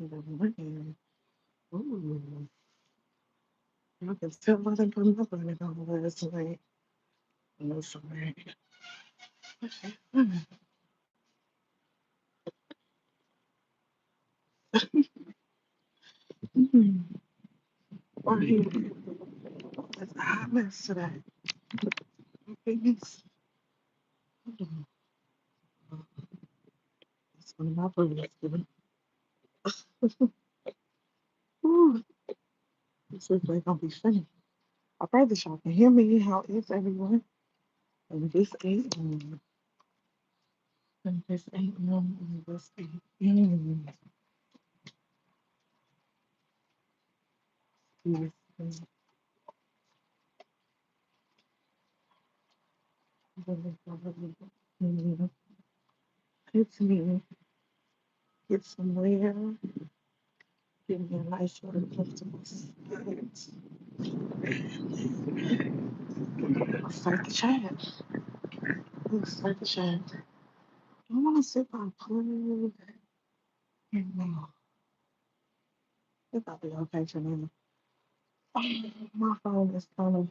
Good morning. Ooh, I can tell by the number it on last night. No, sorry. Okay. Our hair is a hot mess today. My goodness. Hold on. It's one of my birthdays. Ooh, this is like gonna be funny. I pray that y'all can hear me. How is everyone? And this ain't and this ain't and this ain't Yes, it's me. Get somewhere. Give me a nice little comfortable spot. I'll start the chat. Let's start the chat. I want to see if I plug in now. If I'll be okay for now. My phone is kind of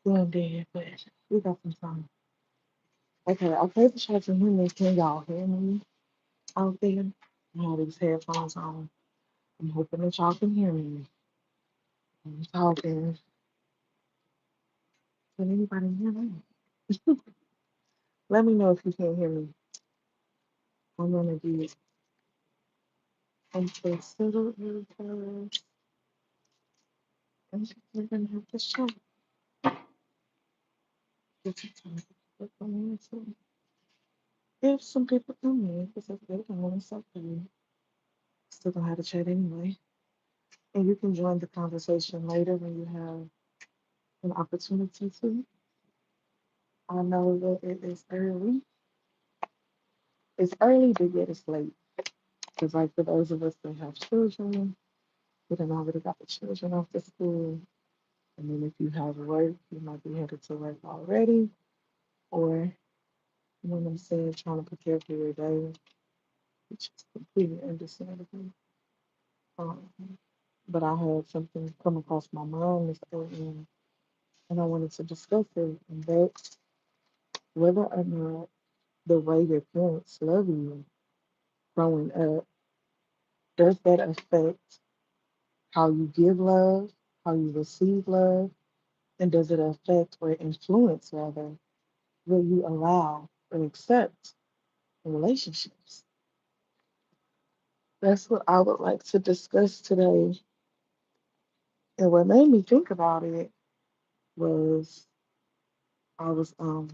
going dead, but we got some time. Okay, I played the chat and when can y'all hear me out there? I have these headphones on. I'm hoping that y'all can hear me. I'm talking. Can anybody hear me? Let me know if you can't hear me. I'm gonna be unconsiderate and we're gonna have to show. If some people come in, because if they don't, it's okay. Still gonna have to chat anyway. And you can join the conversation later when you have an opportunity to. I know that it is early. It's early, but yet it's late. Because, like, for those of us that have children, we done already got the children off to school. And then if you have work, you might be headed to work already. Or, you know what I'm saying, trying to prepare for your day, which is completely understandable. Um, but I had something come across my mind this evening, and I wanted to discuss it. And that's whether or not the way your parents love you growing up, does that affect how you give love, how you receive love, and does it affect or influence, rather, what you allow or accept in relationships? That's what I would like to discuss today. And what made me think about it was I was I'm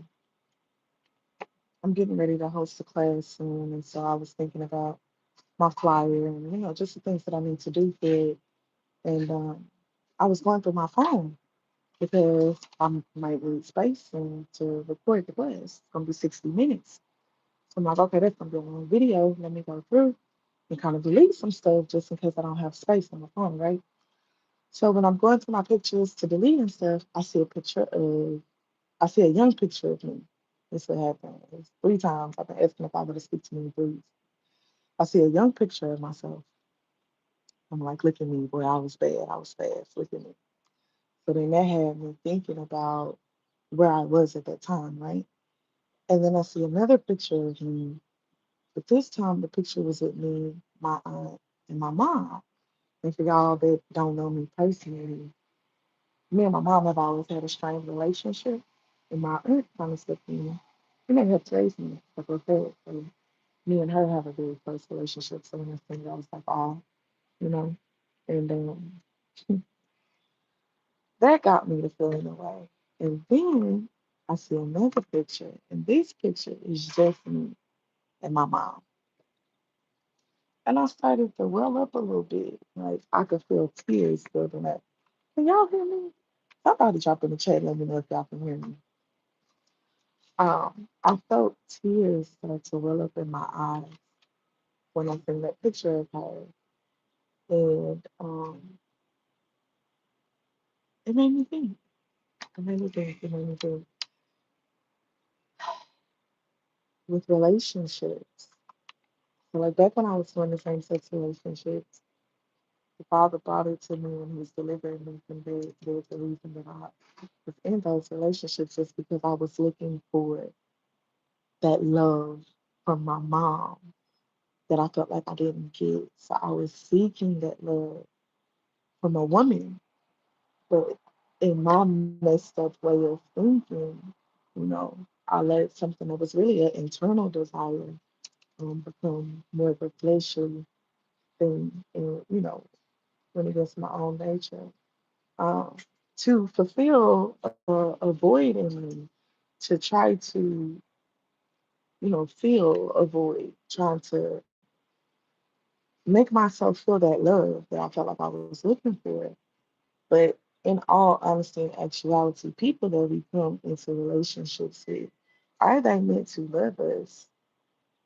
getting ready to host a class soon, and so I was thinking about my flyer and just the things that I need to do for it. And I was going through my phone because I might need space and to record the class. It's gonna be 60 minutes. So I'm like, okay, that's gonna be a long video. Let me go through and kind of delete some stuff just in case I don't have space on my phone, right? So when I'm going through my pictures to delete and stuff, I see a young picture of me. This what happened. It's 3 times I've been asking if I would speak to me, please. I see a young picture of myself. I'm like, look at me, boy, I was bad. I was fast. Look at me. So then that had me thinking about where I was at that time, right? And then I see another picture of me, but this time the picture was with me, my aunt, and my mom. And for y'all that don't know me personally, me and my mom have always had a strained relationship. And my aunt kind of stepped in. She never helped raise me, like I said. So me and her have a very close relationship. So when I think I was like, oh, you know. And that got me to feeling away. And then I see another picture, and this picture is just me and my mom. And I started to well up a little bit. Like I could feel tears building up. Can y'all hear me? Somebody drop in the chat, let me know if y'all can hear me. I felt tears start to well up in my eyes when I seen that picture of her. And it made me think. It made me think. It made me think. With relationships, So like back when I was doing the same sex relationships, the father brought it to me and he was delivering me from there. There's the reason that I was in those relationships is because I was looking for that love from my mom that I felt like I didn't get. So I was seeking that love from a woman. But in my messed up way of thinking, you know, I let something that was really an internal desire become more of a fleshly thing, and went against my own nature um, to fulfill a void in me, to try to fill a void, trying to make myself feel that love that I felt like I was looking for. But in all honesty and actuality, people that we come into relationships with, are they meant to love us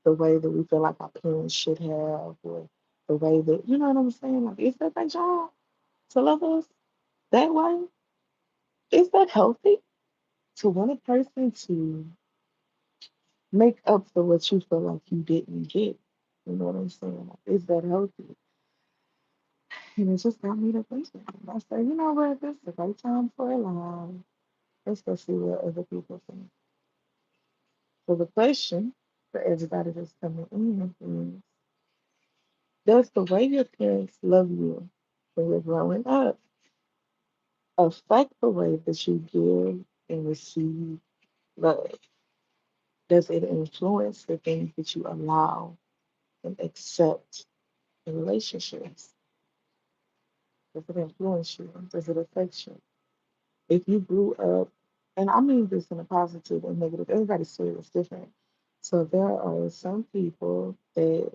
the way that we feel like our parents should have, or the way that, you know what I'm saying? Like, is that their job to love us that way? Is that healthy? To want a person to make up for what you feel like you didn't get. You know what I'm saying? Like, is that healthy? And it just got me to thinking. I said, you know what, this is a great time for a lie. Let's go see what other people think. So the question for everybody that's coming in is, does the way your parents love you when you're growing up affect the way that you give and receive love? Does it influence the things that you allow and accept in relationships? Does it influence you? Does it affect you? If you grew up, and I mean this in a positive and negative, everybody's story is different. So there are some people that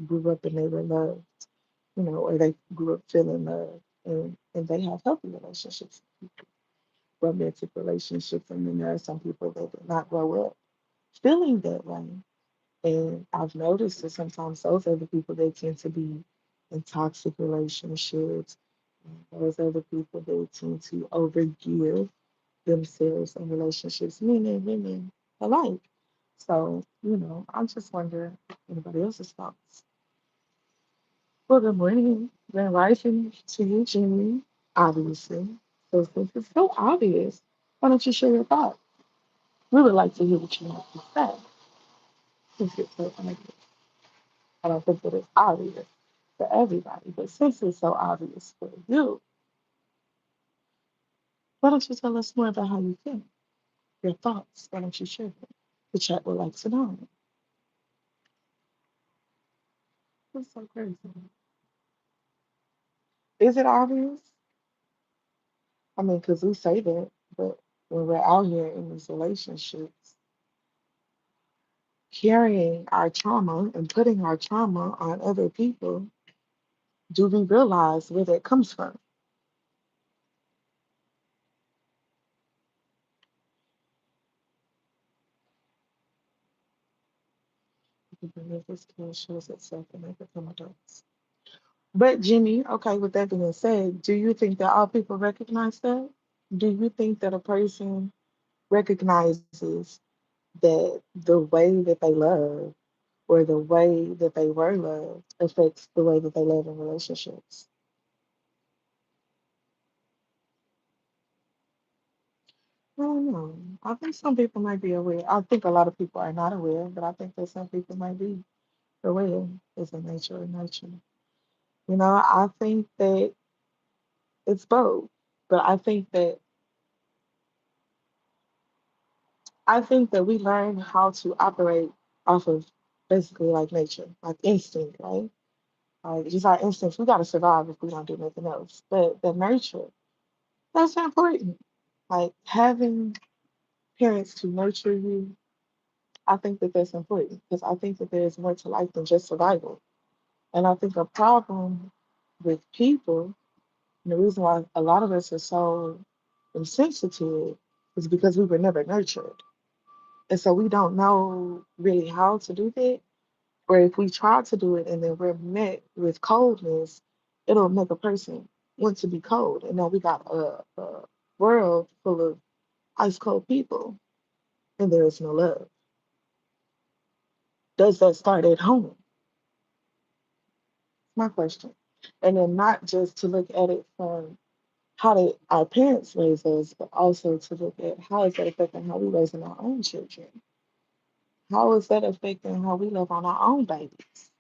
grew up and they were loved, or they grew up feeling loved, and they have healthy relationships, romantic relationships, and then there are some people that did not grow up feeling that way. And I've noticed that sometimes those are the people that tend to be in toxic relationships. Those are the people that tend to overgive themselves in relationships, men and women alike. So, I'm just wondering anybody else's thoughts. Well, good morning. Grand rising to you, Jimmy, obviously. So since it's so obvious, why don't you share your thoughts? We would like to hear what you have to say since it's so obvious. I don't think that it's obvious for everybody, but since it's so obvious for you, why don't you tell us more about how you think, your thoughts? Why don't you share them? The chat would like to know. It's so crazy. Is it obvious? I mean, because we say that, but when we're out here in these relationships, carrying our trauma and putting our trauma on other people, do we realize where that comes from? Because this skill shows itself and they become adults. But Jimmy, okay, with that being said, do you think that all people recognize that? Do you think that a person recognizes that the way that they love or the way that they were loved affects the way that they love in relationships? I don't know. I think some people might be aware. I think a lot of people are not aware, but I think that some people might be aware is the nature of nature. I think that it's both, but I think that we learn how to operate off of basically like nature, like instinct, right? Like just our instincts, we gotta survive if we don't do nothing else. But the nurture, that's important. Like having parents to nurture you, I think that that's important because I think that there's more to life than just survival. And I think a problem with people, and the reason why a lot of us are so insensitive is because we were never nurtured. And so we don't know really how to do that. Or if we try to do it and then we're met with coldness, it'll make a person want to be cold. And now we got a world full of ice cold people and there is no love. Does that start at home? My question. And then not just to look at it from how did our parents raise us, but also to look at how is that affecting how we raising our own children? How is that affecting how we love on our own babies?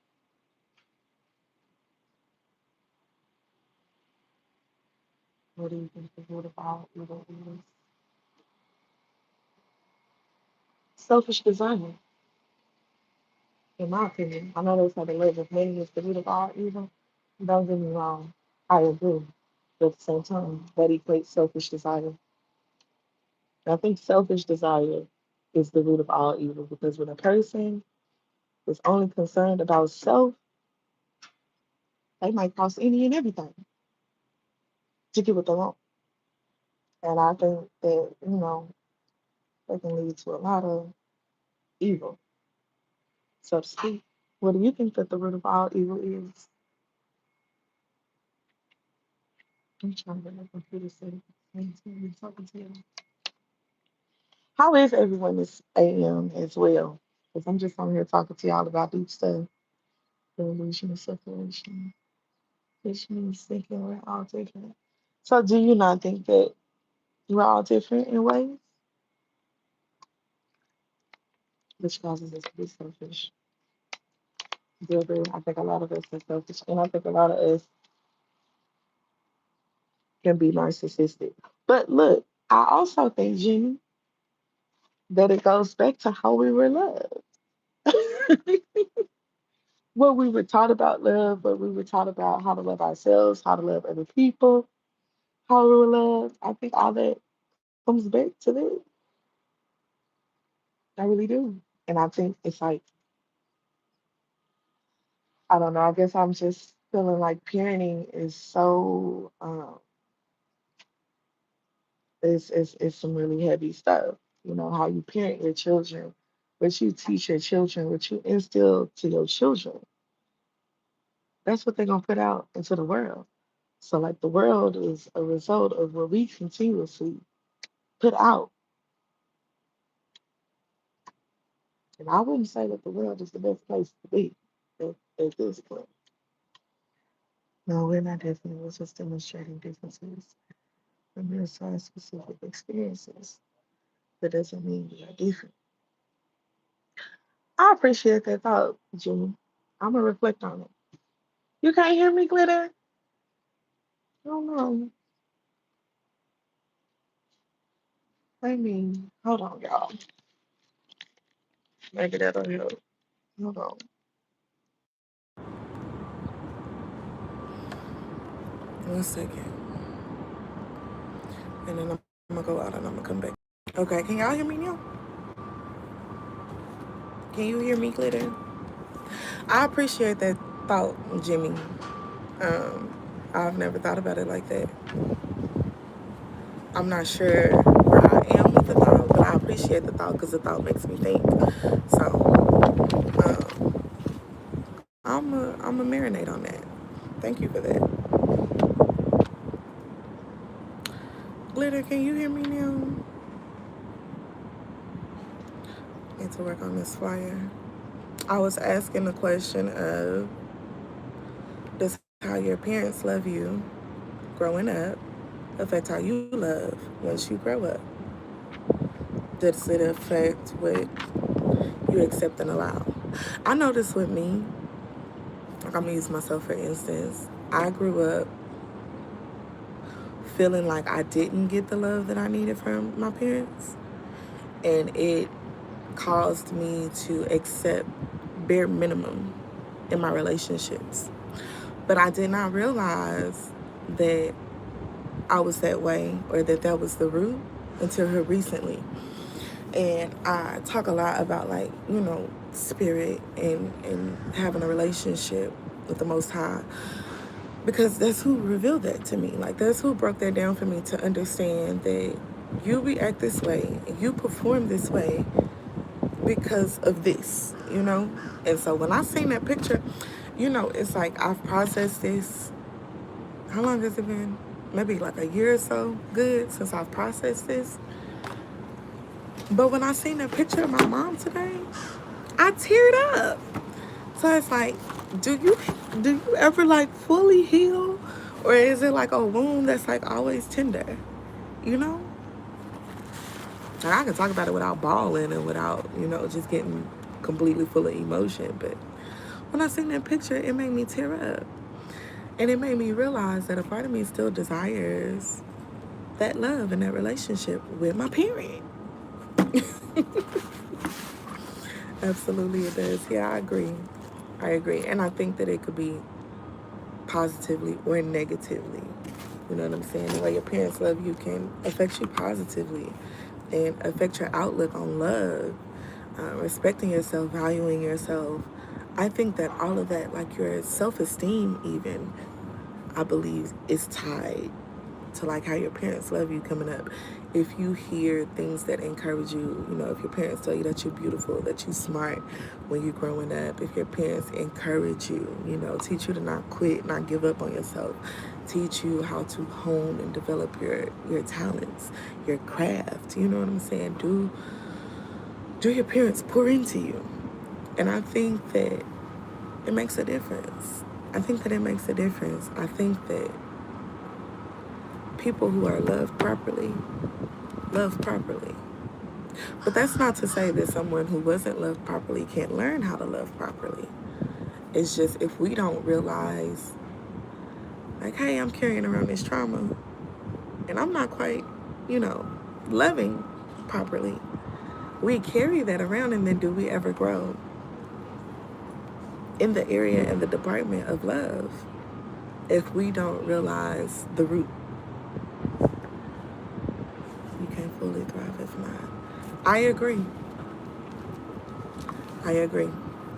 What do you think the root of all evil is? Selfish desire, in my opinion. I know they say the love of many is the root of all evil. Don't get me wrong. I agree. But at the same time, that equates selfish desire. I think selfish desire is the root of all evil because when a person is only concerned about self, they might cost any and everything to get what they want. And I think that, that can lead to a lot of evil, so to speak. What do you think that the root of all evil is? I'm trying to get my computer set up. I'm talking to you. How is everyone this AM as well? Because I'm just on here talking to y'all about deep stuff. The illusion of separation, which means thinking we're all different. So do you not think that we're all different in ways? Which causes us to be selfish. Do you agree? I think a lot of us are selfish, and I think a lot of us can be narcissistic. But look, I also think, Jimmy, that it goes back to how we were loved. What we were taught about love, what we were taught about how to love ourselves, how to love other people, how we were loved. I think all that comes back to that. I really do. And I think it's like, I don't know, I guess I'm just feeling like parenting is so it's some really heavy stuff. You know, how you parent your children, what you teach your children, what you instill to your children. That's what they're gonna put out into the world. So like the world is a result of what we continuously put out. And I wouldn't say that the world is the best place to be at this point. No, we're not different. We're just demonstrating differences from your side specific experiences. That doesn't mean we are different. I appreciate that thought, Jimmy. I'm gonna reflect on it. You can't hear me, Glitter? I don't know. I mean, hold on, y'all. Maybe that'll help. Hold on. 1 second. And then I'm gonna go out and I'm gonna come back. Okay, can y'all hear me now? Can you hear me, Glitter? I appreciate that thought, Jimmy. Um, I've never thought about it like that. I'm not sure where I am with the thought, but I appreciate the thought because the thought makes me think. So I'm a marinate on that. Thank you for that. Glitter, can you hear me now? Need to work on this flyer. I was asking the question of, does how your parents love you growing up affect how you love once you grow up? Does it affect what you accept and allow? I noticed with me, like I'm gonna use myself for instance, I grew up feeling like I didn't get the love that I needed from my parents, and it caused me to accept bare minimum in my relationships. But I did not realize that I was that way or that that was the root until here recently. And I talk a lot about like, spirit and having a relationship with the Most High because that's who revealed that to me. Like that's who broke that down for me to understand that you react this way and you perform this way because of this. And so when I seen that picture, it's like I've processed this. How long has it been? Maybe like a year or so good since I've processed this. But when I seen that picture of my mom today, I teared up. So it's like, do you do you ever like fully heal? Or is it like a wound that's like always tender? You know? And I can talk about it without bawling and without, just getting completely full of emotion. But when I seen that picture, it made me tear up. And it made me realize that a part of me still desires that love and that relationship with my parent. Absolutely, it does. Yeah, I agree. I agree. And I think that it could be positively or negatively. You know what I'm saying? The way your parents love you can affect you positively and affect your outlook on love, respecting yourself, valuing yourself. I think that all of that, like your self esteem, even, I believe, is tied to like how your parents love you coming up. If you hear things that encourage you, if your parents tell you that you're beautiful, that you're smart when you're growing up, if your parents encourage you, teach you to not quit, not give up on yourself, teach you how to hone and develop your talents, your craft, you know what I'm saying? Do your parents pour into you? And I think that it makes a difference. I think that it makes a difference. I think that people who are loved properly love properly. But that's not to say that someone who wasn't loved properly can't learn how to love properly. It's just if we don't realize, like, hey, I'm carrying around this trauma and I'm not quite, loving properly, we carry that around, and then do we ever grow in the area and the department of love if we don't realize the root? You can't fully thrive if not. I agree. I agree.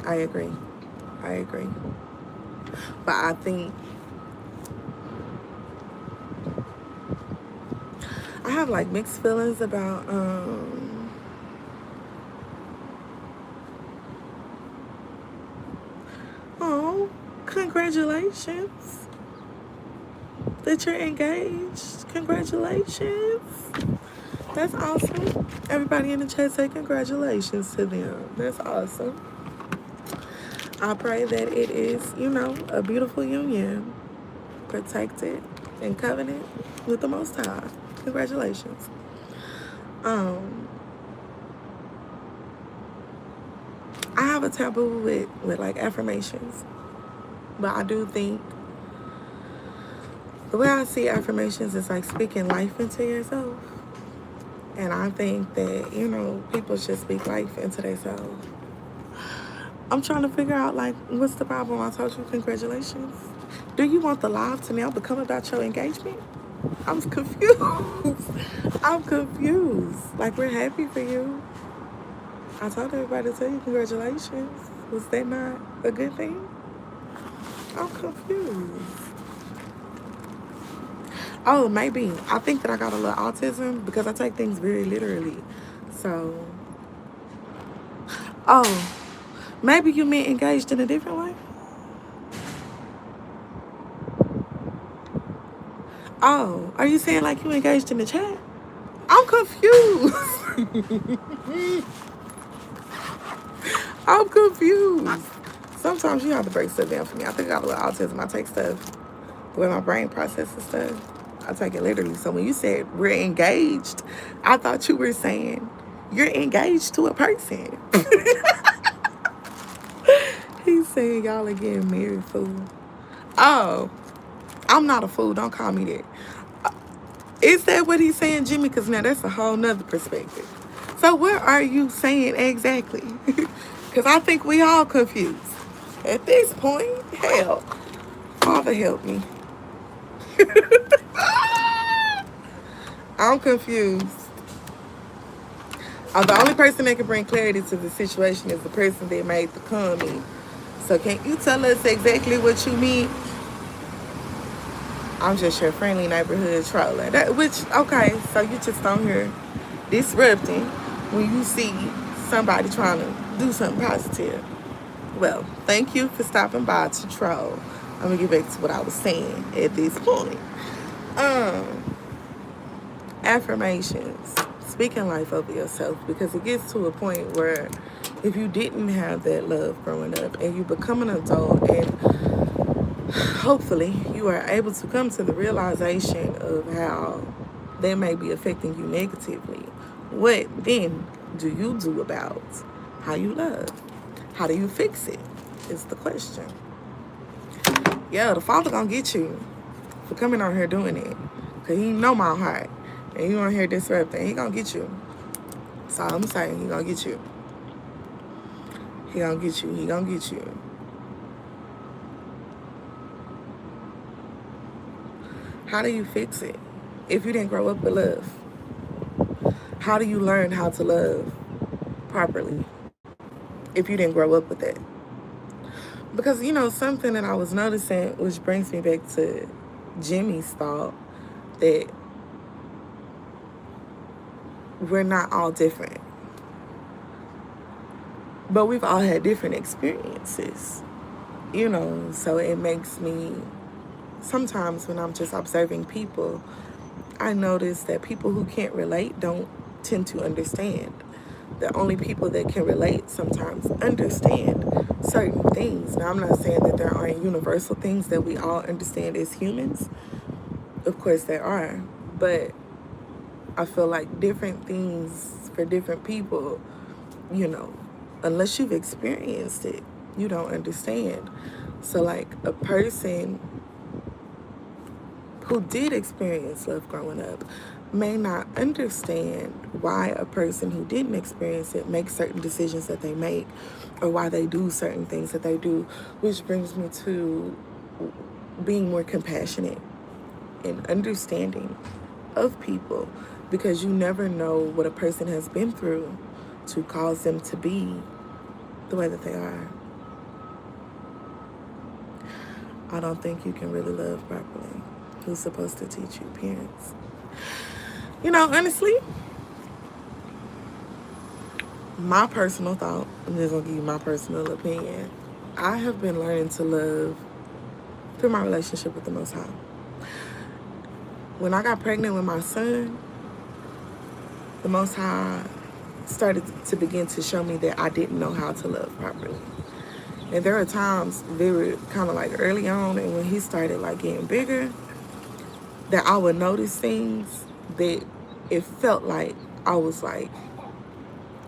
I agree. I agree. But I think I have like mixed feelings about oh, congratulations that you're engaged. Congratulations. That's awesome. Everybody in the chat say congratulations to them. That's awesome. I pray that it is, a beautiful union, protected and covenant with the Most High. Congratulations. Um, I have a taboo with like affirmations, but I do think the way I see affirmations is like speaking life into yourself. And I think that, people should speak life into themselves. I'm trying to figure out, like, what's the problem? I told you congratulations. Do you want the live to now become about your engagement? I'm confused. I'm confused. Like, we're happy for you. I told everybody to tell you congratulations. Was that not a good thing? I'm confused. Oh, maybe. I think that I got a little autism because I take things very literally. So, oh, maybe you meant engaged in a different way? Oh, are you saying like you engaged in the chat? I'm confused. I'm confused. Sometimes you have to break stuff down for me. I think I got a little autism. I take stuff the way my brain processes stuff. I take it literally. So when you said we're engaged, I thought you were saying you're engaged to a person. He's saying y'all are getting married, fool. Oh, I'm not a fool. Don't call me that. Is that what he's saying, Jimmy? Because now that's a whole nother perspective. So what are you saying exactly? Because I think we all confused. At this point, hell, Father help me. I'm confused. The only person that can bring clarity to the situation is the person that made the comment. So can you tell us exactly what you mean? I'm just your friendly neighborhood troller. Okay, so you just on here disrupting when you see somebody trying to do something positive. Well, thank you for stopping by to troll. I'm gonna get back to what I was saying at this point. Affirmations. Speaking life over yourself, because it gets to a point where if you didn't have that love growing up and you become an adult and hopefully you are able to come to the realization of how they may be affecting you negatively. What then do you do about how you love? How do you fix it? Is the question. Yeah, the Father gonna get you for coming on here doing it. Cause he know my heart. And you on here disrupting. He gonna get you. That's all I'm saying. He gonna get you. He gonna get you. He gonna get you. How do you fix it? If you didn't grow up with love, how do you learn how to love properly if you didn't grow up with that? Because, something that I was noticing, which brings me back to Jimmy's thought, that we're not all different. But we've all had different experiences, so it makes me, sometimes when I'm just observing people, I notice that people who can't relate don't tend to understand. The only people that can relate sometimes understand certain things. Now, I'm not saying that there aren't universal things that we all understand as humans. Of course there are. But I feel like different things for different people, unless you've experienced it, you don't understand. So, like, a person who did experience love growing up may not understand why a person who didn't experience it makes certain decisions that they make, or why they do certain things that they do, which brings me to being more compassionate and understanding of people, because you never know what a person has been through to cause them to be the way that they are. I don't think you can really love properly. Who's supposed to teach you? Parents. Honestly, my personal thought, I'm just gonna give you my personal opinion. I have been learning to love through my relationship with the Most High. When I got pregnant with my son, the Most High started to begin to show me that I didn't know how to love properly. And there are times, very kind of like early on, and when he started like getting bigger, that I would notice things that it felt like I was like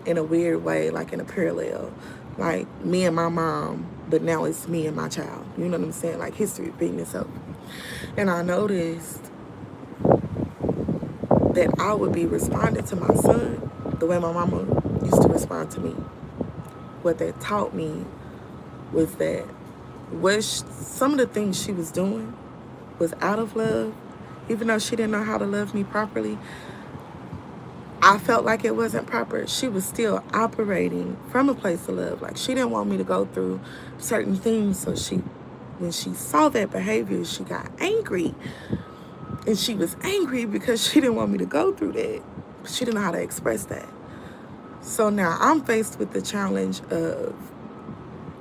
in a weird way, like in a parallel, like me and my mom, but now it's me and my child. You know what I'm saying? Like history repeating itself. And I noticed that I would be responding to my son the way my mama used to respond to me. What that taught me was that some of the things she was doing was out of love, even though she didn't know how to love me properly. I felt like it wasn't proper. She was still operating from a place of love. Like, she didn't want me to go through certain things. So when she saw that behavior, she got angry. And she was angry because she didn't want me to go through that. She didn't know how to express that. So now I'm faced with the challenge of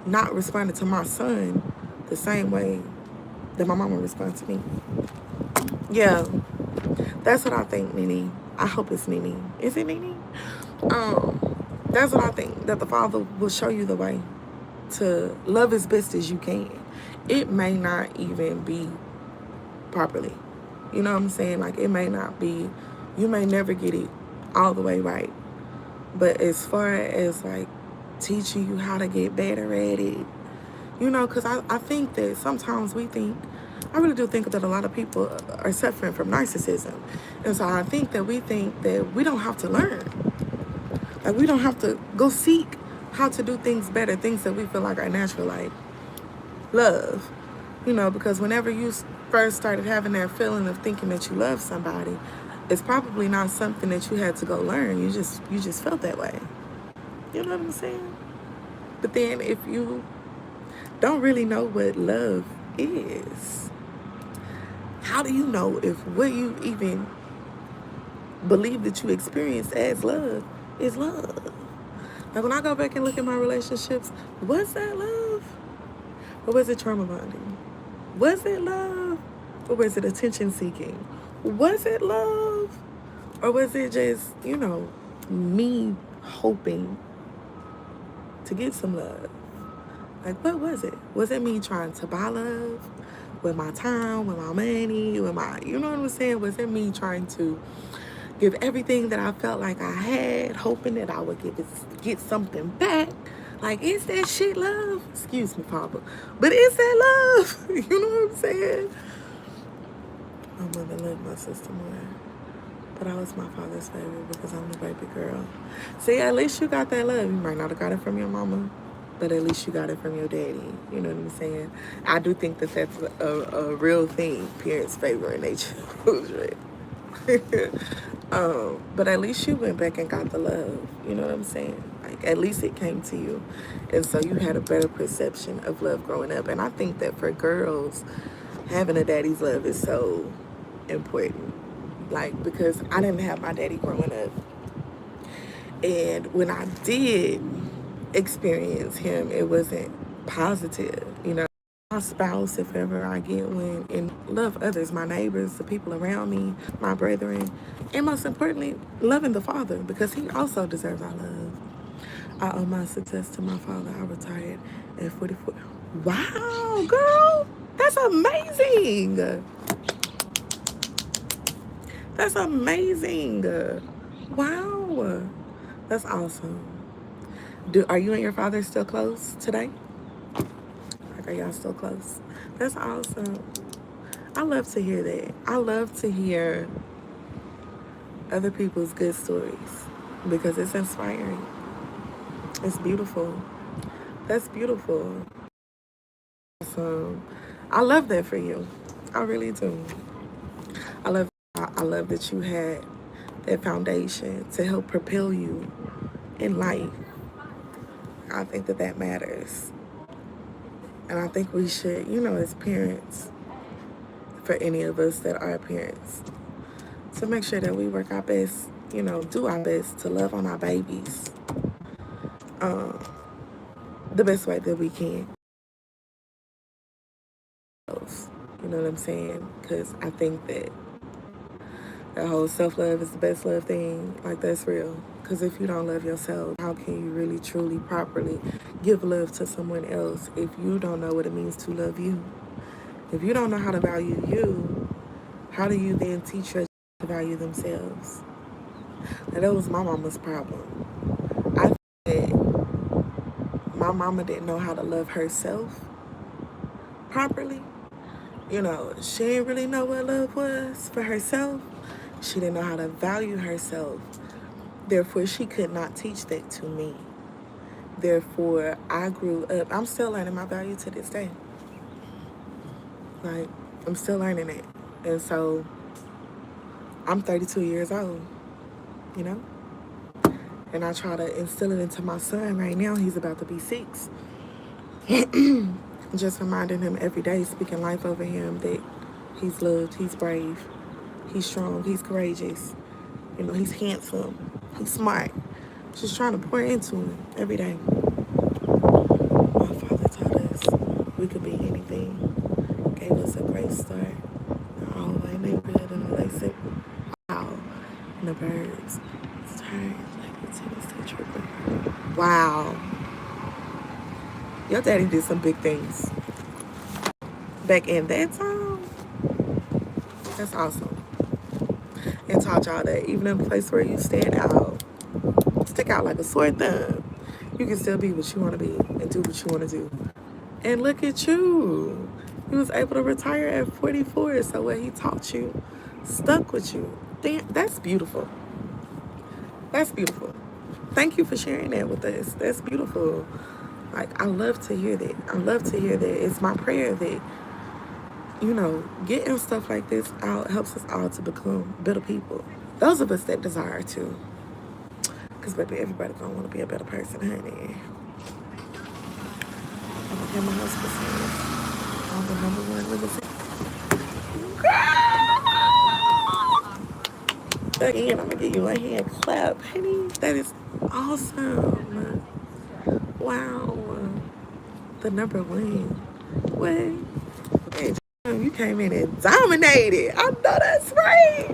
not responding to my son the same way that my mama responded to me. Yeah, that's what I think, Nene. I hope it's Nene. Is it Nene? That's what I think, that the Father will show you the way to love as best as you can. It may not even be properly. You know what I'm saying? Like, it may not be, you may never get it all the way right. But as far as like teaching you how to get better at it, because I think that sometimes I really do think that a lot of people are suffering from narcissism. And so I think that we think that we don't have to learn. Like, we don't have to go seek how to do things better, things that we feel like are natural, like love. Because whenever you first started having that feeling of thinking that you love somebody, it's probably not something that you had to go learn. You just felt that way. You know what I'm saying? But then if you don't really know what love is, how do you know if what you even believe that you experience as love is love? Like, when I go back and look at my relationships, was that love? Or was it trauma bonding? Was it love? Or was it attention seeking? Was it love? Or was it just, me hoping to get some love? Like, what was it? Was it me trying to buy love with my time, with my money, with my, you know what I'm saying? Was it me trying to give everything that I felt like I had, hoping that I would get something back? Like, is that shit love? Excuse me, Papa. But is that love? You know what I'm saying? My mother loved my sister more. But I was my father's favorite because I'm the baby girl. See, at least you got that love. You might not have got it from your mama, but at least you got it from your daddy. You know what I'm saying? I do think that that's a real thing, parents favoring their children. But at least you went back and got the love. You know what I'm saying? Like, at least it came to you. And so you had a better perception of love growing up. And I think that for girls, having a daddy's love is so important. Like, because I didn't have my daddy growing up. And when I did experience him, it wasn't positive, you know. My spouse, if ever I get one, and love others, my neighbors, the people around me, my brethren, and most importantly, loving the Father, because he also deserves our love. I owe my success to my father. I retired at 44. Wow, girl, that's amazing. That's amazing. Wow, that's awesome. Are you and your father still close today? Like, are y'all still close? That's awesome. I love to hear that. I love to hear other people's good stories because it's inspiring. It's beautiful. That's beautiful. Awesome. I love that for you. I really do. I love that you had that foundation to help propel you in life. I think that that matters. And I think we should, you know, as parents, for any of us that are parents, to make sure that we work our best, you know, do our best to love on our babies the best way that we can. You know what I'm saying? Because I think that that whole self-love is the best love thing. Like, that's real. Because if you don't love yourself, how can you really, truly, properly give love to someone else if you don't know what it means to love you? If you don't know how to value you, how do you then teach your to value themselves? And that was my mama's problem. I think that my mama didn't know how to love herself properly. You know, she didn't really know what love was for herself. She didn't know how to value herself. Therefore, she could not teach that to me. Therefore, I grew up. I'm still learning my value to this day. Like, I'm still learning it. And so, I'm 32 years old, you know? And I try to instill it into my son right now. He's about to be 6. Just reminding him every day, speaking life over him, that he's loved, he's brave, he's strong, he's courageous. You know, he's handsome, he's smart. Just trying to pour into him every day. My father taught us we could be anything. Gave us a great start. The all-white neighborhood in the Lake City. Wow. And the birds. It's turned like the tennis tripping. Wow. Your daddy did some big things. Back in that time, that's awesome. And taught y'all that even in a place where you stand out, stick out like a sore thumb, you can still be what you want to be and do what you want to do. And look at you. He was able to retire at 44, so what he taught you stuck with you. That's beautiful. That's beautiful. Thank you for sharing that with us. That's beautiful. Like, I love to hear that. I love to hear that. It's my prayer that, you know, getting stuff like this out helps us all to become better people. Those of us that desire to. Because, baby, everybody gonna want to be a better person, honey. I became my husband's I'm the #1 living. Again, I'm gonna give you a hand clap, honey. That is awesome. Wow. The #1. What? Hey, you came in and dominated. I know that's right.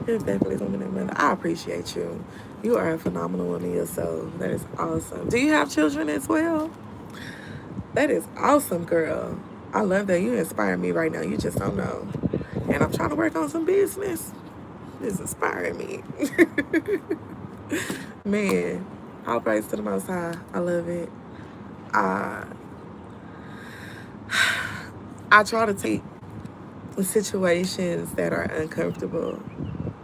You're definitely something that mother. I appreciate you. You are a phenomenal woman yourself. That is awesome. Do you have children as well? That is awesome, girl. I love that. You inspire me right now. You just don't know. And I'm trying to work on some business. It's inspiring me. Man, all praise to the Most High. I love it. Uh, I try to take situations that are uncomfortable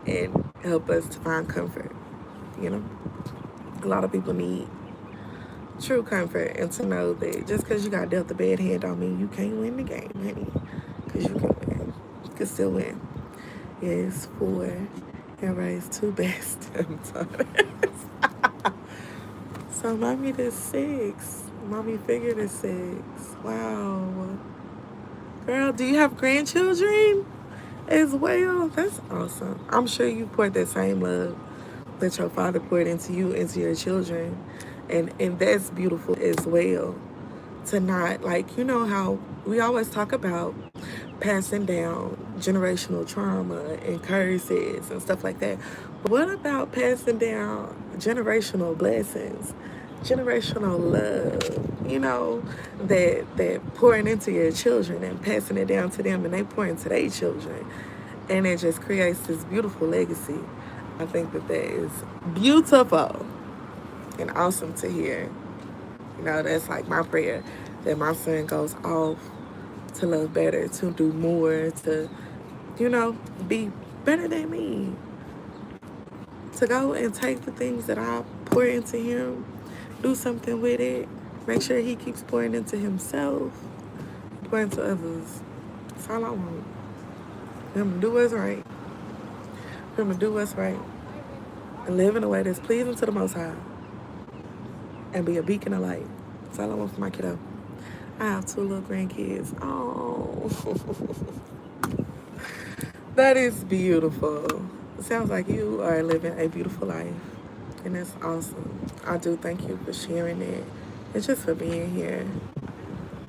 and help us to find comfort. You know, a lot of people need true comfort and to know that just because you got dealt a bad hand don't mean you can't win the game, honey. Because you can win. You can still win. Yes, 4 and raise 2 best stepdaughters. So mommy to 6. Mommy figured to 6. Wow. Girl, do you have grandchildren as well? That's awesome. I'm sure you poured that same love that your father poured into you, into your children. And that's beautiful as well. To not, like, you know how we always talk about passing down generational trauma and curses and stuff like that. But what about passing down generational blessings, generational love, you know, that pouring into your children and passing it down to them and they pour into their children. And it just creates this beautiful legacy. I think that is beautiful and awesome to hear. You know, that's like my prayer, that my son goes off to love better, to do more, to, you know, be better than me. To go and take the things that I pour into him, do something with it, make sure he keeps pouring into himself, pour into others. That's all I want. For him to do what's right. For him to do what's right. And live in a way that's pleasing to the Most High. And be a beacon of light. That's all I want for my kiddo. I have 2 little grandkids. Oh. That is beautiful. It sounds like you are living a beautiful life. And that's awesome. I do thank you for sharing it. And just for being here.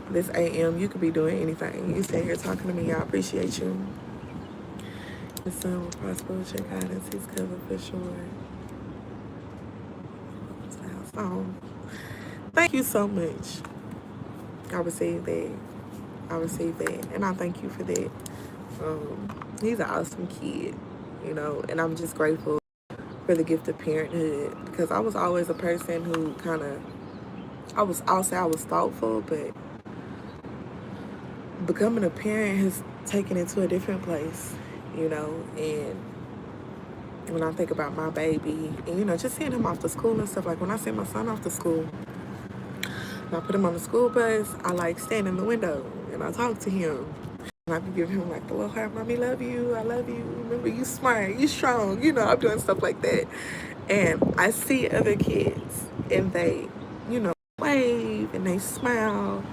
This AM, you could be doing anything. You stay here talking to me. I appreciate you. The son will prosper with your guidance. He's covered for sure. Oh, thank you so much. I received that. And I thank you for that. He's an awesome kid, you know, and I'm just grateful for the gift of parenthood because I was always a person who kind of, I'll say I was thoughtful, but becoming a parent has taken it to a different place, you know, and when I think about my baby and, you know, just seeing him off to school and stuff, like when I send my son off to school, and I put him on the school bus, I like stand in the window and I talk to him. And I be giving him like the little heart, mommy love you, I love you, remember you smart, you strong, you know, I'm doing stuff like that. And I see other kids and they, you know, wave and they smile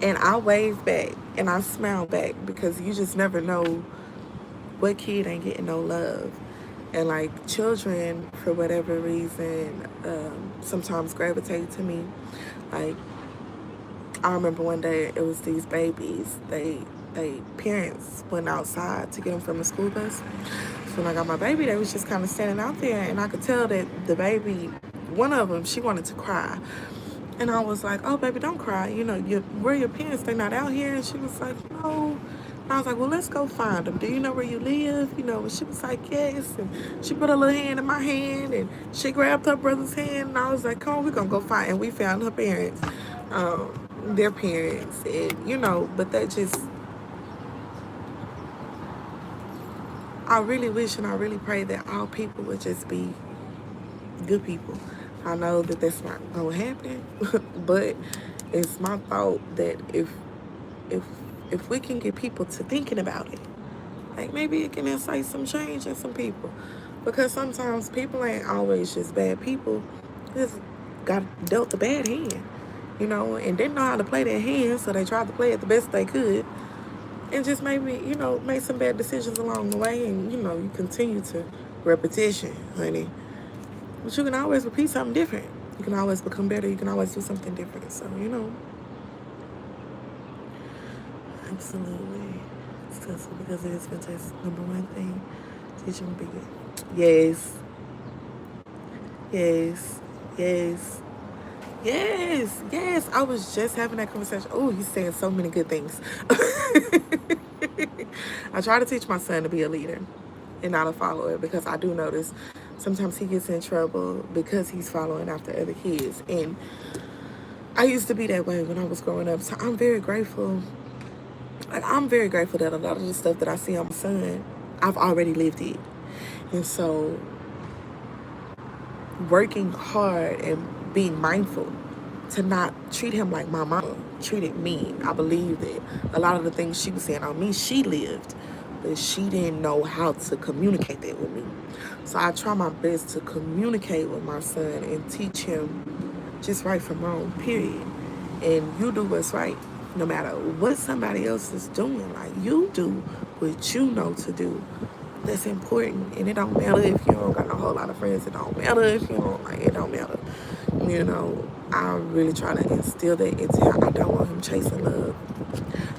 and I wave back and I smile back because you just never know what kid ain't getting no love. And like children, for whatever reason, sometimes gravitate to me. Like I remember one day it was these babies. They parents went outside to get them from the school bus. So when I got my baby, they was just kind of standing out there, and I could tell that the baby, one of them, she wanted to cry. And I was like, oh, baby, don't cry. You know, where are your parents? They're not out here. And she was like, no. And I was like, well, let's go find them. Do you know where you live? You know, and she was like, yes. And she put her little hand in my hand, and she grabbed her brother's hand. And I was like, come on, we're going to go find. And we found her parents, their parents. And, you know, but that just, I really wish and I really pray that all people would just be good people. I know that that's not gonna happen, but it's my thought that if we can get people to thinking about it, like maybe it can incite some change in some people. Because sometimes people ain't always just bad people. Just got dealt a bad hand, you know, and didn't know how to play their hand, so they tried to play it the best they could. And just maybe, you know, make some bad decisions along the way, and, you know, you continue to repetition, honey. But you can always repeat something different. You can always become better. You can always do something different. So, you know. Absolutely. Successful because it is fantastic. Number one thing, teaching will be good. Yes. Yes. Yes. Yes. I was just having that conversation. Oh, he's saying so many good things. I try to teach my son to be a leader and not a follower because I do notice sometimes he gets in trouble because he's following after other kids. And I used to be that way when I was growing up. So I'm very grateful. Like, I'm very grateful that a lot of the stuff that I see on my son, I've already lived it. And so working hard and being mindful to not treat him like my mama treated me. I believe that a lot of the things she was saying on me, she lived, but she didn't know how to communicate that with me. So I try my best to communicate with my son and teach him just right from wrong, period. And you do what's right, no matter what somebody else is doing. Like, you do what you know to do. That's important, and it don't matter if you don't got a whole lot of friends. It don't matter if you don't, like, it don't matter. You know, I really try to instill that into him. I don't want him chasing love.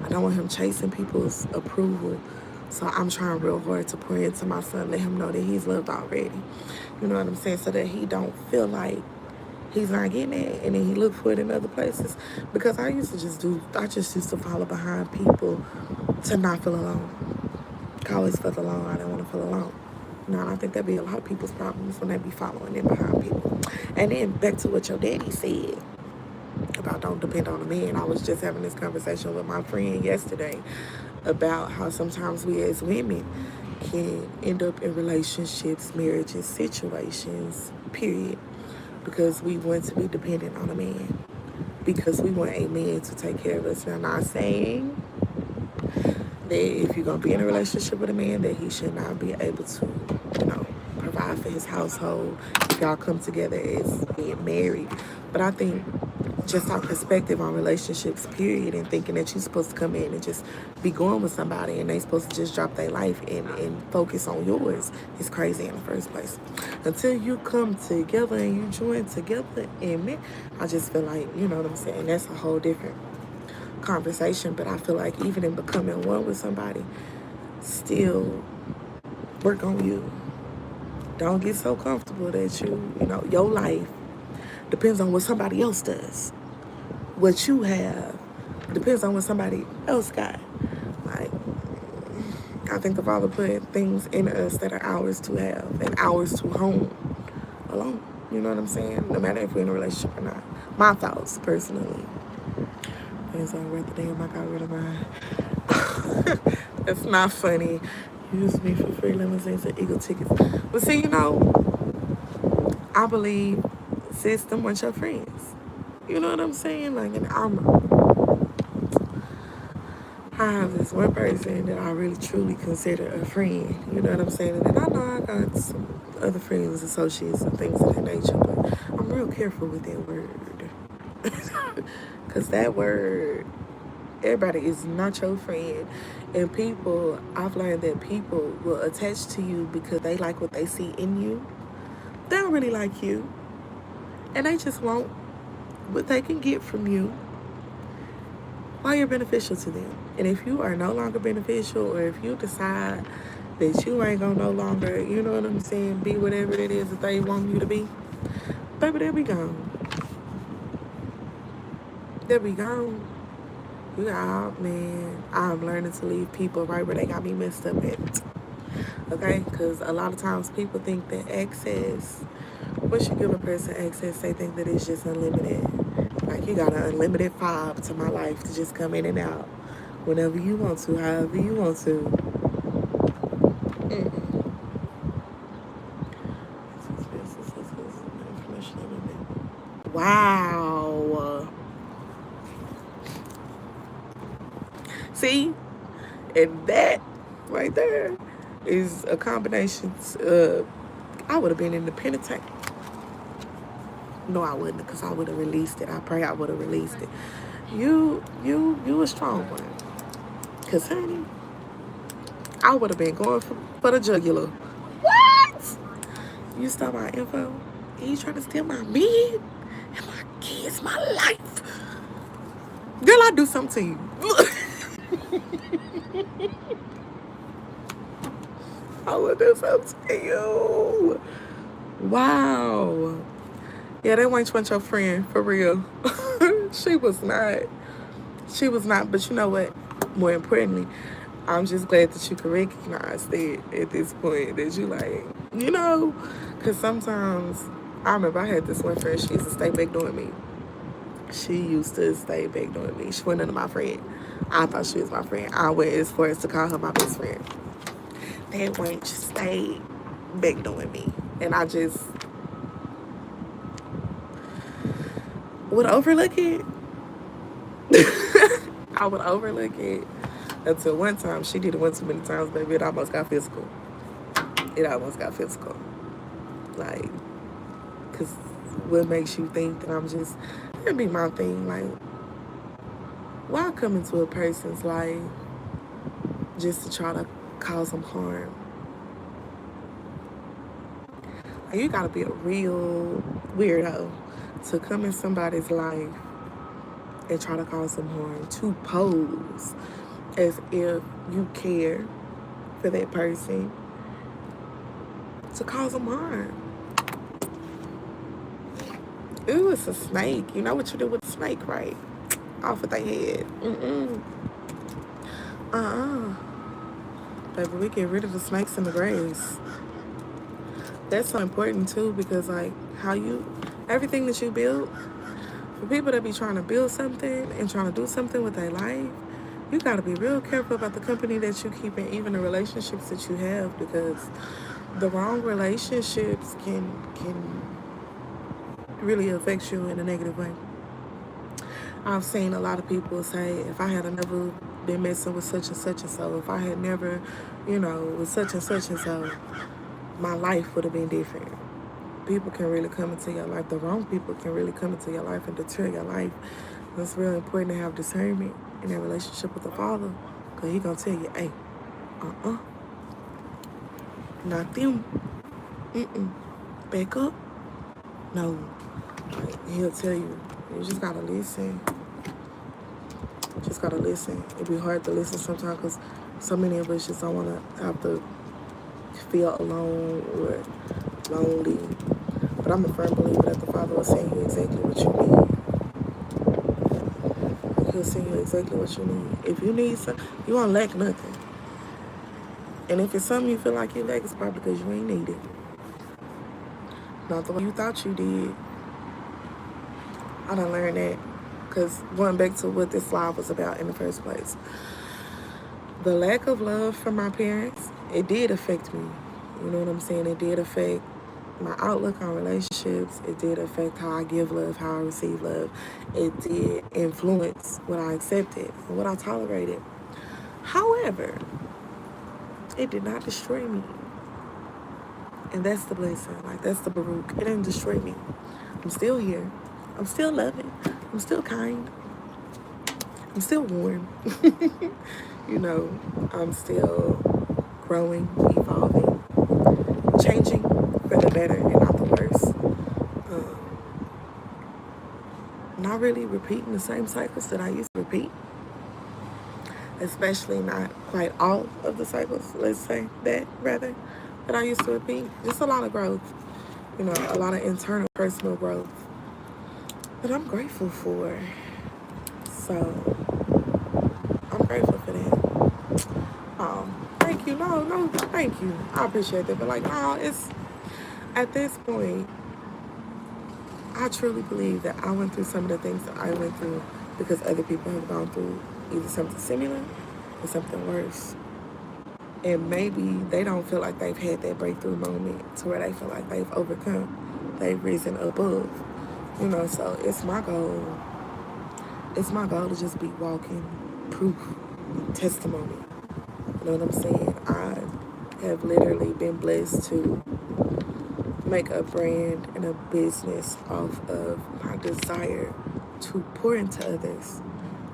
I don't want him chasing people's approval. So I'm trying real hard to pour into my son, let him know that he's loved already. You know what I'm saying? So that he don't feel like he's not getting it, and then he look for it in other places. Because I just used to follow behind people to not feel alone. I always felt alone. I didn't want to feel alone. You know, and I think that'd be a lot of people's problems when they be following in behind people. And then back to what your daddy said about don't depend on a man. I was just having this conversation with my friend yesterday about how sometimes we as women can end up in relationships, marriages, situations, period, because we want to be dependent on a man. Because we want a man to take care of us. Now, I'm not saying that if you're going to be in a relationship with a man, that he should not be able to, provide for his household if y'all come together as being married. But I think just our perspective on relationships, period, and thinking that you're supposed to come in and just be going with somebody and they supposed to just drop their life and focus on yours is crazy in the first place. Until you come together and you join together, and I just feel like, you know what I'm saying, that's a whole different conversation. But I feel like even in becoming one with somebody, still work on you. Don't get so comfortable that your life depends on what somebody else does. What you have depends on what somebody else got. Like, I think the Father put things in us that are ours to have and ours to home alone. You know what I'm saying? No matter if we're in a relationship or not. My thoughts, personally. And so I read the damn, I got rid of mine. It's not funny. Use me for free limousines and Eagle tickets. But see, I believe sis, them weren't your friends. You know what I'm saying? Like, and I have this one person that I really truly consider a friend. You know what I'm saying? And then I know I got some other friends, associates, and things of that nature, but I'm real careful with that word. Because that word, everybody is not your friend. And I've learned that people will attach to you because they like what they see in you. They don't really like you. And they just want what they can get from you while you're beneficial to them. And if you are no longer beneficial, or if you decide that you ain't gonna no longer, you know what I'm saying, be whatever it is that they want you to be, baby, they'll be gone. They'll be gone. Man, I'm learning to leave people right where they got me messed up at. Okay? Because a lot of times people think that access, once you give a person access, they think that it's just unlimited. Like, you got an unlimited fob to my life to just come in and out whenever you want to, however you want to. Wow. See? And that right there is a combination. I would have been in the penitentiary. No, I wouldn't, because I would have released it. I pray I would have released it. You a strong one. Because, honey, I would have been going for the jugular. What? You stole my info? And you trying to steal my man and my kids, my life? Girl, I do something to you. I would do something to you. Wow. Yeah, that wasn't your friend, for real. She was not. She was not. But you know what? More importantly, I'm just glad that you can recognize that at this point that you like, because sometimes I remember I had this one friend. She used to stay back doing me. She used to stay back doing me. She wasn't none of my friend. I thought she was my friend. I went as far as to call her my best friend. That wench stayed back doing me, and I just would overlook it. I would overlook it until one time she did it one too many times, baby. It almost got physical. It almost got physical. Like, because what makes you think that I'm just, that'd be my thing. Like, why come into a person's life just to try to cause them harm? Like, you gotta be a real weirdo to come in somebody's life and try to cause them harm, to pose as if you care for that person, to cause them harm. Ooh, it's a snake. You know what you do with a snake, right? Off with their head. Baby, we get rid of the snakes in the grass. That's so important too, because like everything that you build, for people that be trying to build something and trying to do something with their life, you gotta be real careful about the company that you keep and even the relationships that you have, because the wrong relationships can really affect you in a negative way. I've seen a lot of people say, if I had never been messing with such and so, if I had never, with such and so, my life would have been different. People can really come into your life. The wrong people can really come into your life and deter your life. It's really important to have discernment in that relationship with the Father, because He gonna tell you, hey, not them. Back up. No. He'll tell you. You just gotta listen. Just gotta listen. It'd be hard to listen sometimes because so many of us just don't want to have to feel alone or lonely. But I'm a firm believer that the Father will send you exactly what you need. He'll send you exactly what you need. If you need something, you won't lack nothing. And if it's something you feel like you lack, it's probably because you ain't need it. Not the way you thought you did. I done learned that. Because going back to what this live was about in the first place, the lack of love from my parents, it did affect me. You know what I'm saying? It did affect my outlook on relationships. It did affect how I give love, how I receive love. It did influence what I accepted and what I tolerated. However, it did not destroy me. And that's the blessing. Like, that's the Baruch. It didn't destroy me. I'm still here. I'm still loving. I'm still kind. I'm still warm. I'm still growing, evolving, changing for the better and not the worse. Not really repeating the same cycles that I used to repeat. Especially not quite all of the cycles, let's say that, rather, that I used to repeat. Just a lot of growth. A lot of internal personal growth that I'm grateful for. So, I'm grateful for that. Thank you. No, thank you. I appreciate that. But it's at this point, I truly believe that I went through some of the things that I went through because other people have gone through either something similar or something worse. And maybe they don't feel like they've had that breakthrough moment to where they feel like they've overcome, they've risen above. So it's my goal. It's my goal to just be walking proof, testimony. You know what I'm saying? I have literally been blessed to make a brand and a business off of my desire to pour into others.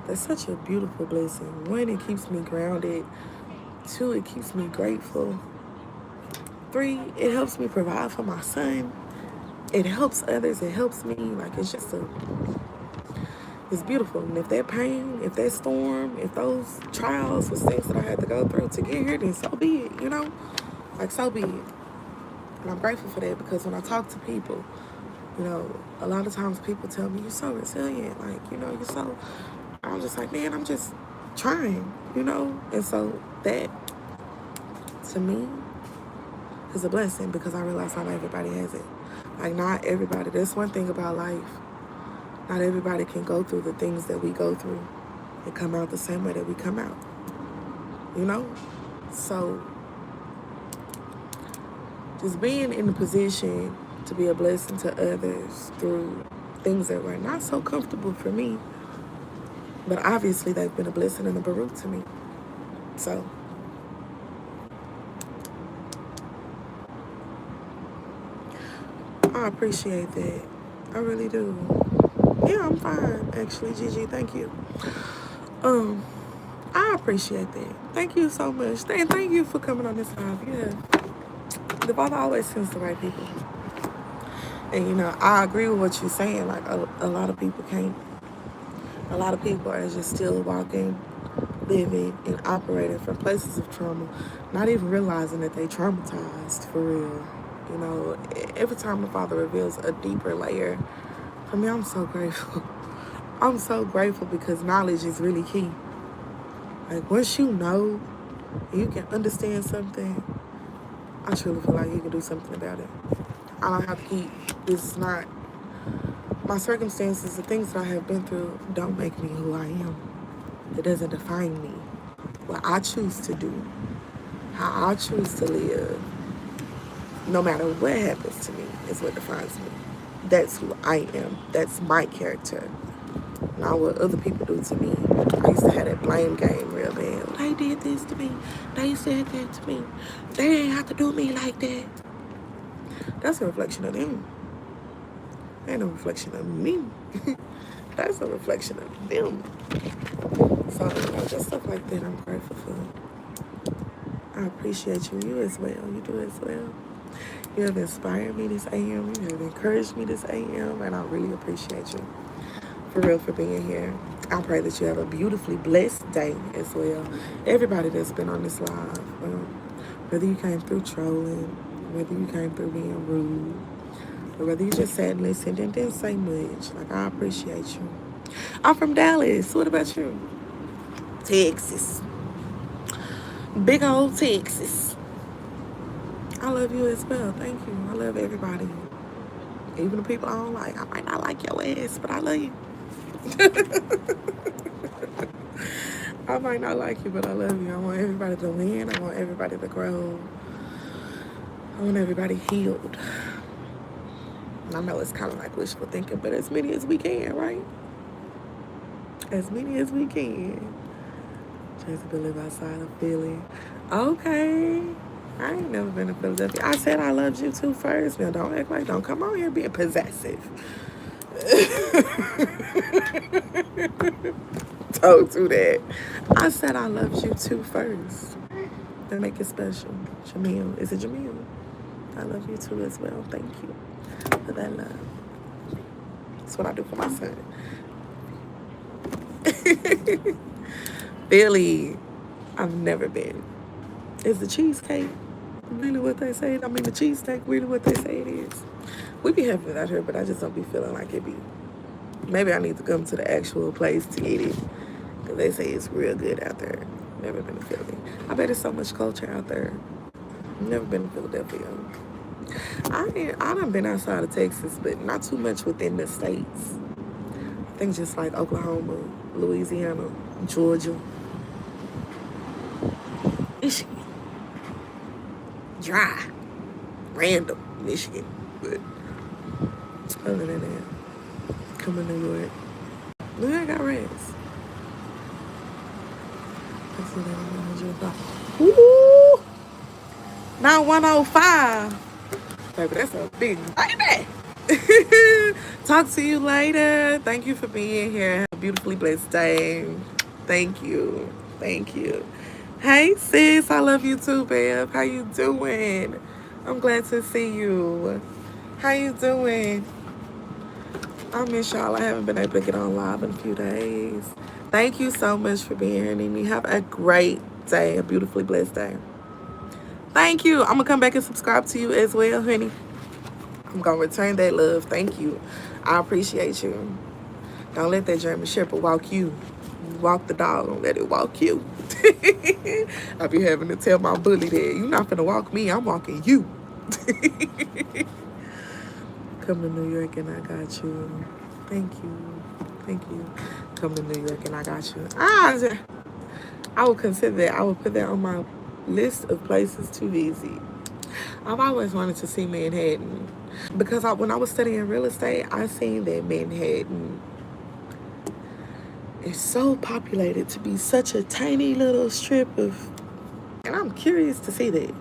That's such a beautiful blessing. One, it keeps me grounded. Two, it keeps me grateful. Three, it helps me provide for my son. It helps others. It helps me. It's beautiful. And if that pain, if that storm, if those trials was things that I had to go through to get here, then so be it, so be it. And I'm grateful for that, because when I talk to people, You know, a lot of times people tell me, you're so resilient. Like, you know, you're so, I'm just like, man, I'm just trying, you know? And so that, to me, is a blessing because I realize not everybody has it. Like, not everybody. That's one thing about life. Not everybody can go through the things that we go through and come out the same way that we come out, you know? So just being in a position to be a blessing to others through things that were not so comfortable for me, but obviously they've been a blessing and a baruch to me. So I appreciate that. I really do. Yeah, I'm fine, actually, Gigi. Thank you. I appreciate that. Thank you so much. Thank you for coming on this live. Yeah. The Father always sends the right people. And, you know, I agree with what you're saying. Like, a lot of people can't. A lot of people are just still walking, living, and operating from places of trauma, not even realizing that they traumatized for real. You know, every time the Father reveals a deeper layer, for me, I'm so grateful. I'm so grateful because knowledge is really key. Like, once you know, you can understand something, I truly feel like you can do something about it. I don't have to keep, this is not, my circumstances, the things that I have been through don't make me who I am. It doesn't define me. What I choose to do, how I choose to live, no matter what happens to me, is what defines me. That's who I am. That's my character. Not what other people do to me. I used to have that blame game real bad. They did this to me. They said that to me. They didn't have to do me like that. That's a reflection of them. Ain't no reflection of me. That's a reflection of them. So, you know, just stuff like that I'm grateful for. I appreciate you. You as well. You do as well. You have inspired me this AM. You have encouraged me this AM. And I really appreciate you. For real, for being here. I pray that you have a beautifully blessed day as well. Everybody that's been on this live, whether you came through trolling, whether you came through being rude, or whether you just sat and listened and didn't say much, like, I appreciate you. I'm from Dallas. What about you? Texas. Big old Texas. I love you as well. Thank you. I love everybody. Even the people I don't like. I might not like your ass, but I love you. I might not like you, but I love you. I want everybody to win. I want everybody to grow. I want everybody healed. And I know it's kind of like wishful thinking, but as many as we can, right? As many as we can. Jessica live outside of Philly. Okay. I ain't never been to Philadelphia. I said I loved you too first. Now don't act like, don't come on here being possessive. Don't do that. I said I loved you too first. To make it special. Jamil. Is it Jamil? I love you too as well. Thank you for that love. That's what I do for my son. Philly. I've never been. Is the cheesecake really what they say? I mean, the cheesesteak really what they say it is? We be having it out here, but I just don't be feeling like it be. Maybe I need to come to the actual place to get it. Because they say it's real good out there. Never been to Philly. I bet there's so much culture out there. Never been to Philadelphia. I done been outside of Texas, but not too much within the states. I think just like Oklahoma, Louisiana, Georgia, Michigan. Dry. Random Michigan. But other than that, come to New York. New York got rats. Ooh! Now 105. Baby, that's a big baby. Talk to you later. Thank you for being here. Have a beautifully blessed day. Thank you. Thank you. Hey, sis. I love you too, babe. How you doing? I'm glad to see you. How you doing? I miss y'all. I haven't been able to get on live in a few days. Thank you so much for being here, Nini. Have a great day. A beautifully blessed day. Thank you. I'm going to come back and subscribe to you as well, honey. I'm gonna return that love. Thank you. I appreciate you. Don't let that German Shepherd walk you. Walk the dog. Don't let it walk you. I be having to tell my bully that you're not finna walk me. I'm walking you. Come to New York and I got you. Thank you. Thank you. Come to New York and I got you. I would consider that. I would put that on my list of places to visit. I've always wanted to see Manhattan because when I was studying real estate, I seen that Manhattan is so populated to be such a tiny little strip of, and I'm curious to see that.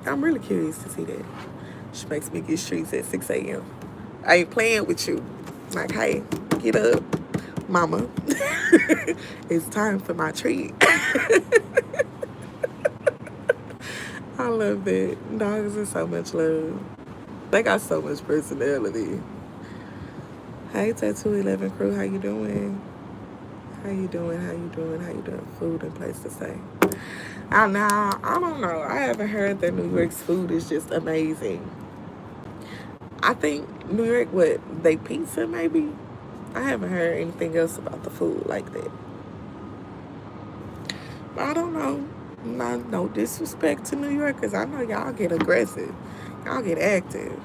I'm really curious to see that. She makes me get streets at 6 a.m. I ain't playing with you. Like, hey, get up, mama. It's time for my treat. I love that. Dogs are so much love. They got so much personality. Hey, Tattoo 11 crew, how you doing? How you doing? How you doing? How you doing? Food and place to stay. Now, I don't know. I haven't heard that New York's food is just amazing. I think New York, they pizza maybe? I haven't heard anything else about the food like that. But I don't know. No disrespect to New Yorkers. I know y'all get aggressive. Y'all get active.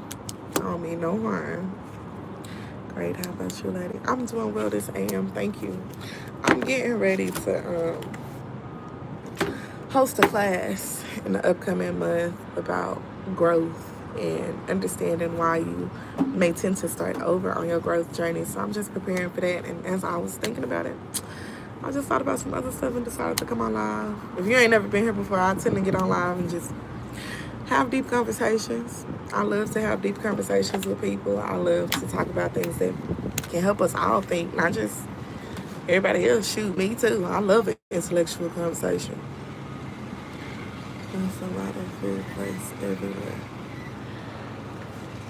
I don't mean no harm. Great. How about you, lady? I'm doing well this AM. Thank you. I'm getting ready to host a class in the upcoming month about growth and understanding why you may tend to start over on your growth journey. So I'm just preparing for that. And as I was thinking about it, I just thought about some other stuff and decided to come on live. If you ain't never been here before, I tend to get on live and just have deep conversations. I love to have deep conversations with people. I love to talk about things that can help us all think, not just everybody else. Shoot, me too. I love it. Intellectual conversation. There's a lot of food places everywhere.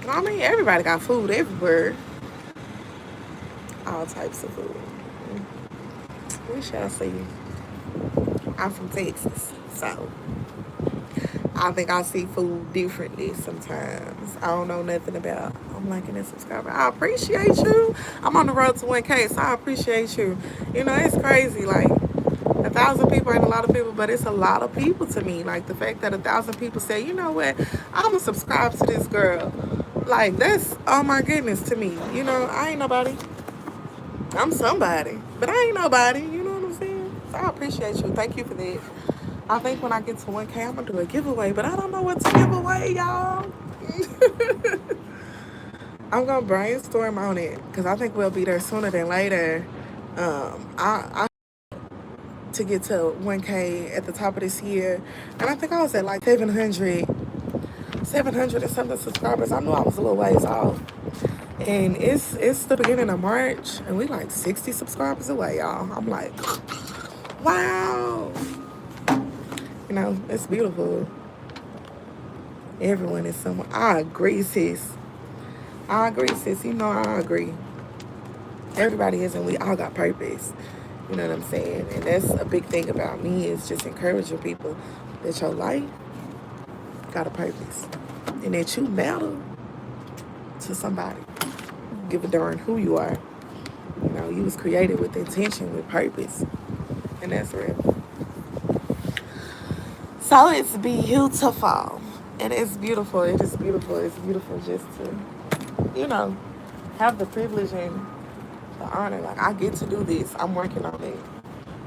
I mean, everybody got food everywhere. All types of food. We shall see. I'm from Texas, so I think I see food differently sometimes. I don't know nothing about. I'm liking and subscribing. I appreciate you. I'm on the road to 1K, so I appreciate you. You know, it's crazy. Like, 1,000 people ain't a lot of people, but it's a lot of people to me. Like, the fact that 1,000 people say, you know what, I'm going to subscribe to this girl. Like, that's, oh my goodness, to me. You know, I ain't nobody. I'm somebody, but I ain't nobody. You know what I'm saying? So I appreciate you. Thank you for that. I think when I get to 1K, I'm going to do a giveaway, but I don't know what to give away, y'all. I'm going to brainstorm on it because I think we'll be there sooner than later. I to get to 1K at the top of this year, and I think I was at like 700 and something subscribers. I knew I was a little ways off, and it's the beginning of March, and we like 60 subscribers away, y'all. I'm like, wow. You know, it's beautiful. Everyone is someone. I agree, sis. You know, I agree. Everybody is, and we all got purpose. You know what I'm saying? And that's a big thing about me, is just encouraging people that your life got a purpose and that you matter to somebody. Give a darn who you are. You know, you was created with intention, with purpose, and that's real. So it's beautiful. And it's beautiful. It is beautiful. It's beautiful just to, you know, have the privilege and the honor. Like, I get to do this. I'm working on it.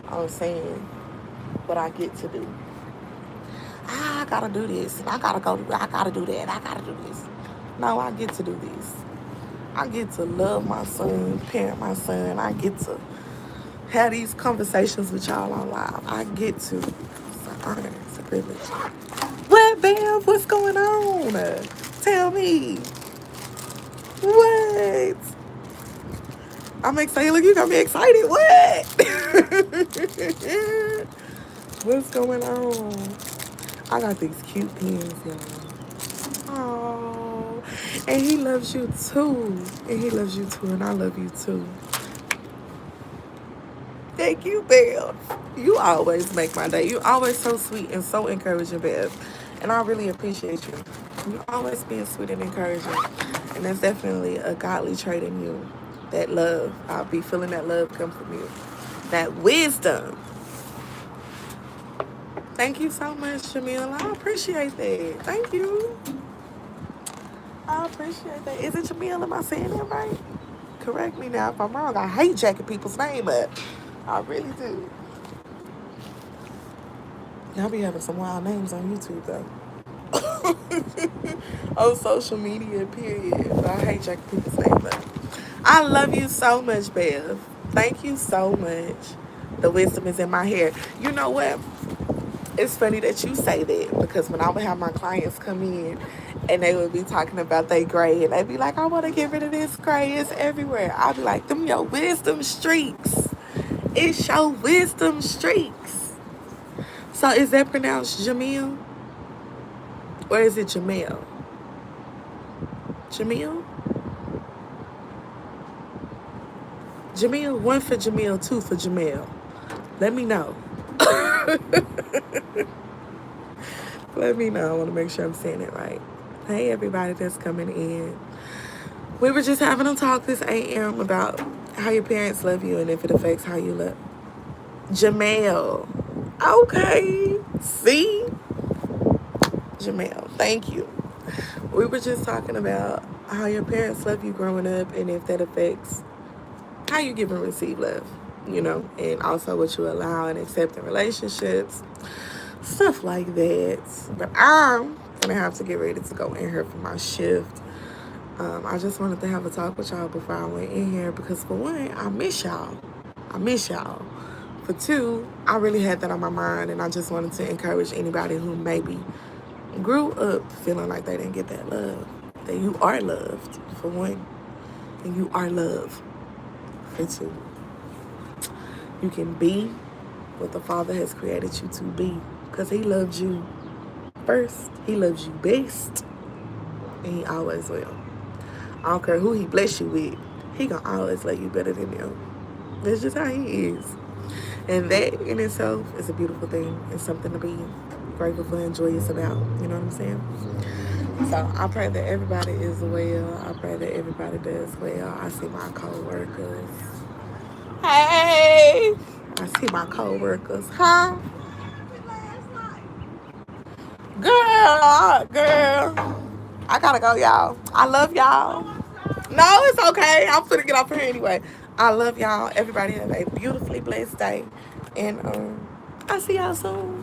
I'm saying what I get to do. I gotta do this. I gotta go. I gotta do that. I gotta do this. No, I get to do this. I get to love my son, parent my son. I get to have these conversations with y'all on live. I get to. It's an honor. It's a privilege. What, Bev? What's going on? Tell me. What? I'm excited. Look, you got me excited. What? What's going on? I got these cute pins, y'all. Oh, and he loves you too. And he loves you too, and I love you too. Thank you, Bev. You always make my day. You always so sweet and so encouraging, Bev. And I really appreciate you. You always being sweet and encouraging. And that's definitely a godly trait in you. That love. I'll be feeling that love come from you. That wisdom. Thank you so much, Jamila. I appreciate that. Thank you. I appreciate that. Is it Jamila? Am I saying that right? Correct me now if I'm wrong. I hate jacking people's name up. I really do. Y'all be having some wild names on YouTube though. On social media, period. But I hate jacking people's names up. I love you so much, Bev. Thank you so much. The wisdom is in my hair. You know what? It's funny that you say that because when I would have my clients come in and they would be talking about their gray and they'd be like, I want to get rid of this gray. It's everywhere. I'd be like, them your wisdom streaks. It's your wisdom streaks. So is that pronounced Jamil? Or is it Jamel? Jamil? Jamil, 1 for Jamil, 2 for Jamel. Let me know. Let me know. I want to make sure I'm saying it right. Hey, everybody that's coming in. We were just having a talk this AM about how your parents love you and if it affects how you love. Jamel. Okay. See? Jamel, thank you. We were just talking about how your parents love you growing up and if that affects how you give and receive love, you know, and also what you allow and accept in relationships, stuff like that. But I'm gonna have to get ready to go in here for my shift. I just wanted to have a talk with y'all before I went in here because for one, I miss y'all. For two, I really had that on my mind and I just wanted to encourage anybody who maybe grew up feeling like they didn't get that love. That you are loved, for one. And you are loved, for two. You can be what the Father has created you to be because He loved you first. He loves you best. And He always will. I don't care who He bless you with. He gonna always love you better than them. That's just how He is. And that in itself is a beautiful thing. It's something to be grateful for and joyous about. You know what I'm saying? So I pray that everybody is well. I pray that everybody does well. I see my co-workers. Hey! I see my co-workers. Huh? Girl. I gotta go, y'all. I love y'all. No, it's okay. I'm finna get off here anyway. I love y'all. Everybody have a beautifully blessed day. And I'll see y'all soon.